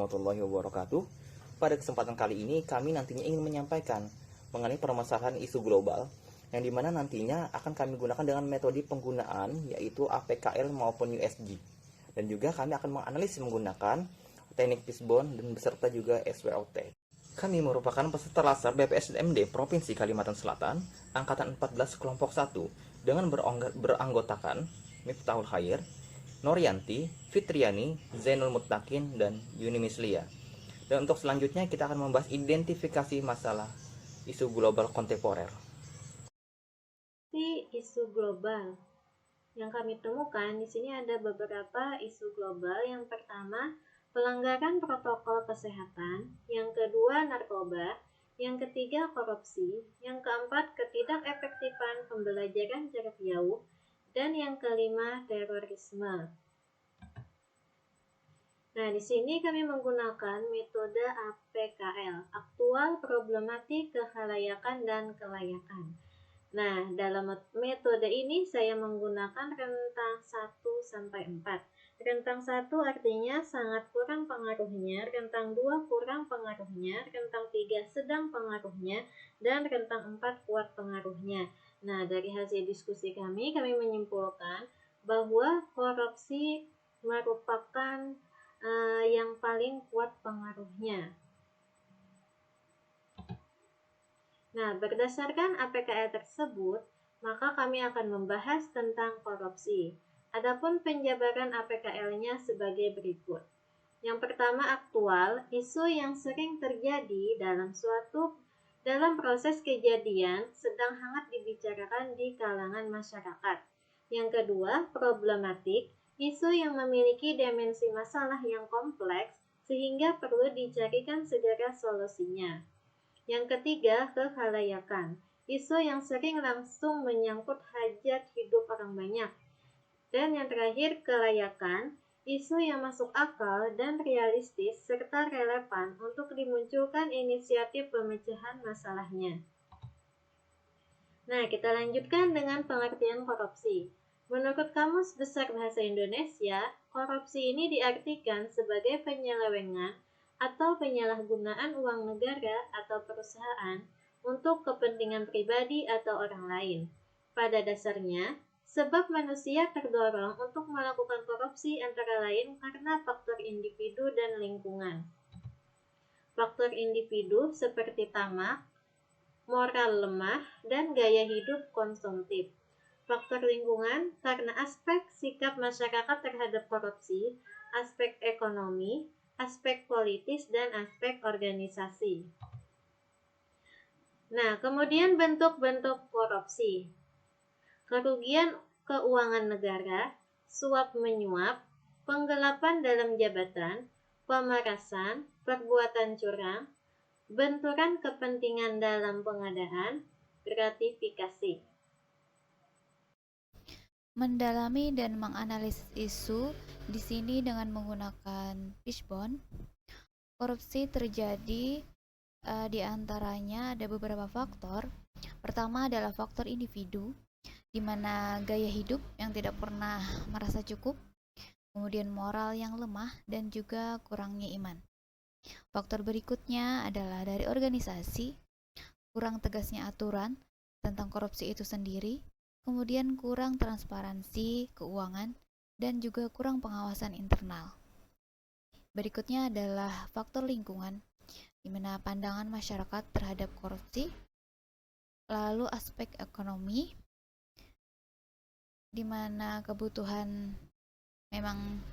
warahmatullahi wabarakatuh. Pada kesempatan kali ini kami nantinya ingin menyampaikan mengenai permasalahan isu global yang dimana nantinya akan kami gunakan dengan metode penggunaan yaitu APKL maupun USG. Dan juga kami akan menganalisis menggunakan teknik fishbone dan beserta juga SWOT. Kami merupakan peserta laser BPSDMD Provinsi Kalimantan Selatan Angkatan 14 Kelompok 1 dengan beranggotakan Miftahul Khair, Norianti, Fitriani, Zainul Muttaqin, dan Yuni Mislia. Dan untuk selanjutnya kita akan membahas identifikasi masalah isu global kontemporer. Isu global yang kami temukan di sini ada beberapa isu global. Yang pertama, pelanggaran protokol kesehatan. Yang kedua, narkoba. Yang ketiga, korupsi. Yang keempat, ketidakefektifan pembelajaran jarak jauh. Dan yang kelima, terorisme. Nah, di sini kami menggunakan metode APKL, aktual, problematik, kekhalayakan, dan kelayakan. Nah, dalam metode ini saya menggunakan rentang 1-4. Rentang 1 artinya sangat kurang pengaruhnya, rentang 2 kurang pengaruhnya, rentang 3 sedang pengaruhnya, dan rentang 4 kuat pengaruhnya. Nah, dari hasil diskusi kami menyimpulkan bahwa korupsi merupakan yang paling kuat pengaruhnya. Nah, berdasarkan APKL tersebut, maka kami akan membahas tentang korupsi. Adapun penjabaran APKL-nya sebagai berikut. Yang pertama, aktual, isu yang sering terjadi dalam proses kejadian sedang hangat dibicarakan di kalangan masyarakat. Yang kedua, problematik, isu yang memiliki dimensi masalah yang kompleks sehingga perlu dicarikan segera solusinya. Yang ketiga, kekhalayakan, isu yang sering langsung menyangkut hajat hidup orang banyak. Dan yang terakhir, kelayakan, isu yang masuk akal dan realistis serta relevan untuk dimunculkan inisiatif pemecahan masalahnya. Nah, kita lanjutkan dengan pengertian korupsi. Menurut Kamus Besar Bahasa Indonesia, korupsi ini diartikan sebagai penyelewengan atau penyalahgunaan uang negara atau perusahaan untuk kepentingan pribadi atau orang lain. Pada dasarnya, sebab manusia terdorong untuk melakukan korupsi antara lain karena faktor individu dan lingkungan. Faktor individu seperti tamak, moral lemah, dan gaya hidup konsumtif. Faktor lingkungan karena aspek sikap masyarakat terhadap korupsi, aspek ekonomi, aspek politis, dan aspek organisasi. Nah, kemudian bentuk-bentuk korupsi. Kerugian keuangan negara, suap menyuap, penggelapan dalam jabatan, pemerasan, perbuatan curang, benturan kepentingan dalam pengadaan, gratifikasi. Mendalami dan menganalisis isu di sini dengan menggunakan fishbone. Korupsi terjadi di antaranya ada beberapa faktor. Pertama adalah faktor individu, di mana gaya hidup yang tidak pernah merasa cukup, kemudian moral yang lemah, dan juga kurangnya iman. Faktor berikutnya adalah dari organisasi, kurang tegasnya aturan tentang korupsi itu sendiri, kemudian kurang transparansi keuangan, dan juga kurang pengawasan internal. Berikutnya adalah faktor lingkungan, di mana pandangan masyarakat terhadap korupsi, lalu aspek ekonomi, di mana kebutuhan memang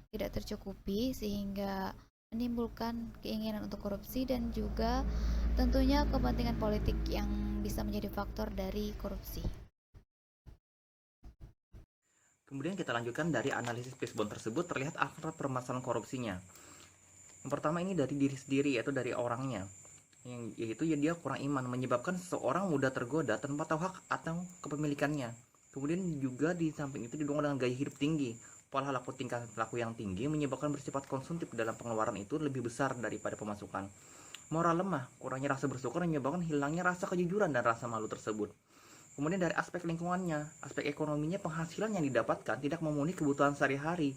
tidak tercukupi sehingga menimbulkan keinginan untuk korupsi, dan juga tentunya kepentingan politik yang bisa menjadi faktor dari korupsi. Kemudian kita lanjutkan dari analisis fishbone tersebut terlihat akar permasalahan korupsinya. Yang pertama ini dari diri sendiri, yaitu dari orangnya, yaitu dia kurang iman, menyebabkan seseorang mudah tergoda tanpa tahu hak atau kepemilikannya. Kemudian juga di samping itu didukung dengan gaya hidup tinggi, pola tingkah laku yang tinggi menyebabkan bersifat konsumtif dalam pengeluaran itu lebih besar daripada pemasukan. Moral lemah, kurangnya rasa bersyukur menyebabkan hilangnya rasa kejujuran dan rasa malu tersebut. Kemudian dari aspek lingkungannya, aspek ekonominya, penghasilan yang didapatkan tidak memenuhi kebutuhan sehari-hari.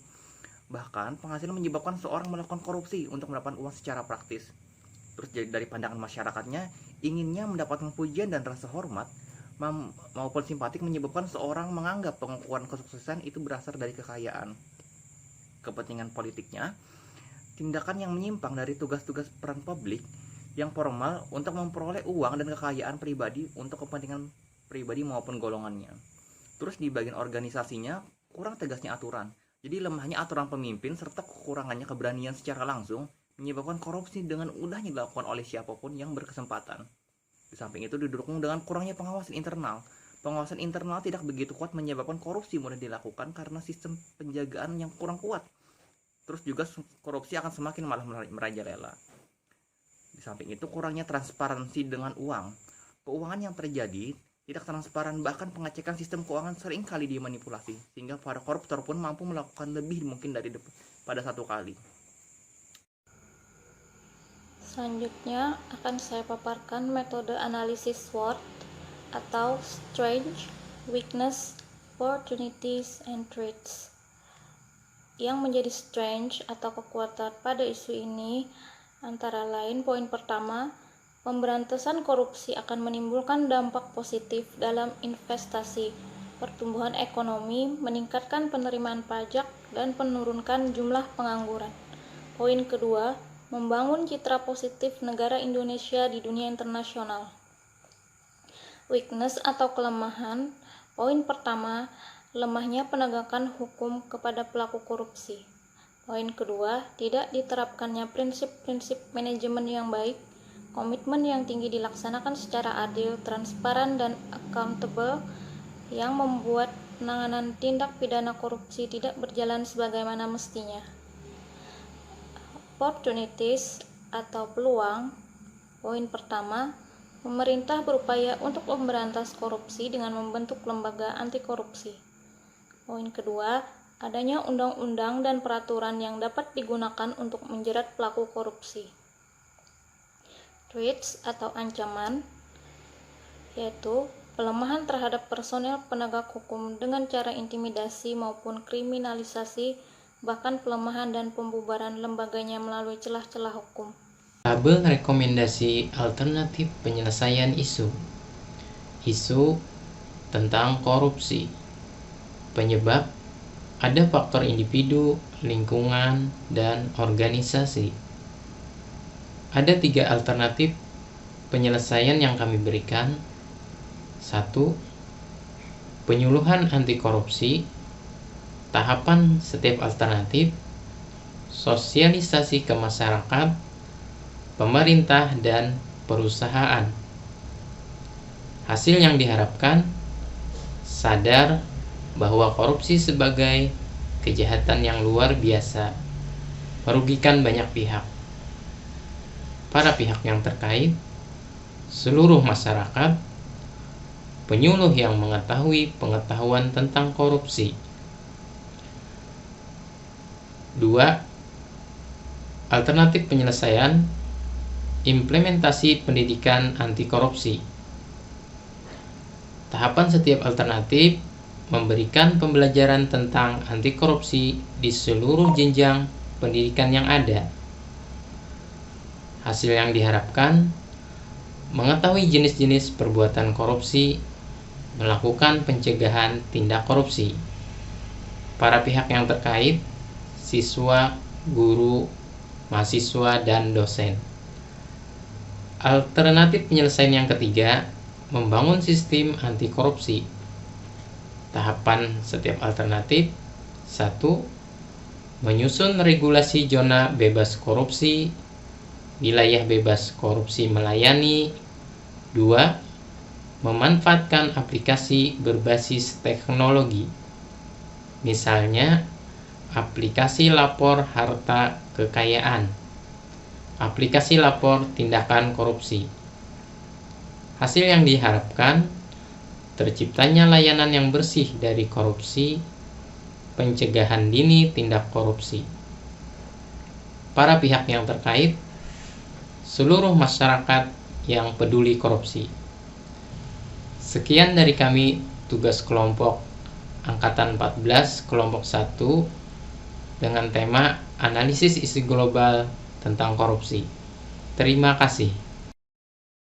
Bahkan penghasilan menyebabkan seorang melakukan korupsi untuk mendapatkan uang secara praktis. Terus dari pandangan masyarakatnya, inginnya mendapatkan pujian dan rasa hormat maupun simpatik menyebabkan seorang menganggap pengakuan kesuksesan itu berasal dari kekayaan. Kepentingan politiknya, tindakan yang menyimpang dari tugas-tugas peran publik yang formal untuk memperoleh uang dan kekayaan pribadi untuk kepentingan pribadi maupun golongannya. Terus di bagian organisasinya, kurang tegasnya aturan. Jadi lemahnya aturan pemimpin serta kekurangannya keberanian secara langsung menyebabkan korupsi dengan mudahnya dilakukan oleh siapapun yang berkesempatan. Di samping itu didukung dengan kurangnya pengawasan internal. Pengawasan internal tidak begitu kuat menyebabkan korupsi mudah dilakukan karena sistem penjagaan yang kurang kuat. Terus juga korupsi akan semakin malah merajalela. Di samping itu kurangnya transparansi dengan uang. Keuangan yang terjadi tidak transparan, bahkan pengecekan sistem keuangan sering kali dimanipulasi, sehingga para koruptor pun mampu melakukan lebih mungkin pada satu kali. Selanjutnya akan saya paparkan metode analisis SWOT atau Strengths, Weakness, Opportunities, and Threats. Yang menjadi strength atau kekuatan pada isu ini antara lain poin pertama, pemberantasan korupsi akan menimbulkan dampak positif dalam investasi, pertumbuhan ekonomi, meningkatkan penerimaan pajak, dan menurunkan jumlah pengangguran. Poin kedua, membangun citra positif negara Indonesia di dunia internasional. Weakness atau kelemahan, poin pertama, lemahnya penegakan hukum kepada pelaku korupsi. Poin kedua, tidak diterapkannya prinsip-prinsip manajemen yang baik, komitmen yang tinggi dilaksanakan secara adil, transparan, dan accountable yang membuat penanganan tindak pidana korupsi tidak berjalan sebagaimana mestinya. Opportunities atau peluang, poin pertama, pemerintah berupaya untuk memberantas korupsi dengan membentuk lembaga anti korupsi. Poin kedua, adanya undang-undang dan peraturan yang dapat digunakan untuk menjerat pelaku korupsi. Threats atau ancaman, yaitu pelemahan terhadap personel penegak hukum dengan cara intimidasi maupun kriminalisasi, bahkan pelemahan dan pembubaran lembaganya melalui celah-celah hukum. Tabel rekomendasi alternatif penyelesaian isu. Isu tentang korupsi. Penyebab, ada faktor individu, lingkungan, dan organisasi. Ada 3 alternatif penyelesaian yang kami berikan. 1. Penyuluhan anti korupsi. Tahapan setiap alternatif. Sosialisasi ke masyarakat, pemerintah, dan perusahaan. Hasil yang diharapkan, sadar bahwa korupsi sebagai kejahatan yang luar biasa, merugikan banyak pihak. Para pihak yang terkait, seluruh masyarakat, penyuluh yang mengetahui pengetahuan tentang korupsi. 2. Alternatif penyelesaian, implementasi pendidikan anti korupsi. Tahapan setiap alternatif memberikan pembelajaran tentang anti korupsi di seluruh jenjang pendidikan yang ada. Hasil yang diharapkan, mengetahui jenis-jenis perbuatan korupsi, melakukan pencegahan tindak korupsi. Para pihak yang terkait, siswa, guru, mahasiswa, dan dosen. Alternatif penyelesaian yang ketiga, membangun sistem anti korupsi. Tahapan setiap alternatif. 1. Menyusun regulasi zona bebas korupsi, wilayah bebas korupsi melayani. 2. Memanfaatkan aplikasi berbasis teknologi. Misalnya, aplikasi lapor harta kekayaan, aplikasi lapor tindakan korupsi. Hasil yang diharapkan, terciptanya layanan yang bersih dari korupsi, pencegahan dini tindak korupsi. Para pihak yang terkait, seluruh masyarakat yang peduli korupsi. Sekian dari kami, tugas kelompok Angkatan 14, kelompok 1. dengan tema analisis isu global tentang korupsi. Terima kasih.